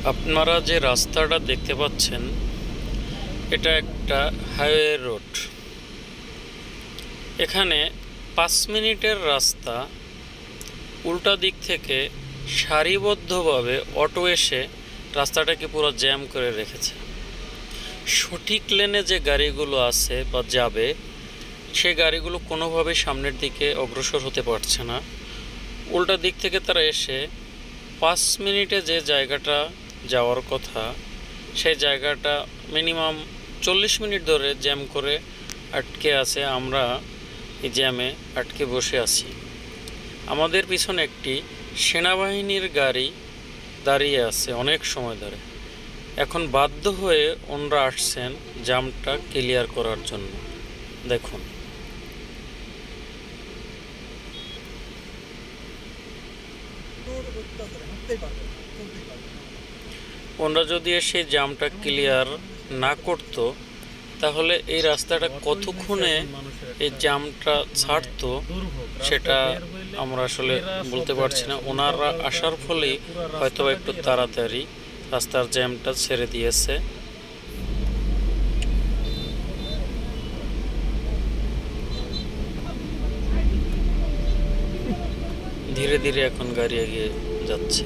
আপনারা যে রাস্তাটা দেখতে পাচ্ছেন, এটা একটা হাইওয়ে রোড। এখানে 5 মিনিটের রাস্তা, উল্টা দিক থেকে সারিবদ্ধভাবে অটো এসে রাস্তাটাকে পুরো জ্যাম করে রেখেছে। সঠিক লেনে যে গাড়িগুলো আছে বা যাবে, সে গাড়িগুলো কোনোভাবেই সামনের দিকে অগ্রসর হতে পারছে না। উল্টা দিক থেকে তারা এসে 5 মিনিটে যে জায়গাটা যাওয়ার কথা, সেই জায়গাটা মিনিমাম 40 মিনিট ধরে জ্যাম করে আটকে আছে। আমরা এই জ্যামে আটকে বসে আছি। আমাদের পিছনে একটি সেনাবাহিনীর গাড়ি দাঁড়িয়ে আছে অনেক সময় ধরে। এখন বাধ্য হয়ে ওনারা আসছেন জ্যামটা ক্লিয়ার করার জন্য। দেখুন, ওনারা যদি এসে জ্যামটা ক্লিয়ার না করতো, তাহলে এই রাস্তাটা কতক্ষণে এই জ্যামটা ছাড়তো সেটা আমরা আসলে বলতে পারছি না। ওনারা আসার ফলেই হয়তো একটু তাড়াতাড়ি রাস্তার জ্যামটা ছেড়ে দিয়েছে। ধীরে ধীরে এখন গাড়ি এগিয়ে যাচ্ছে।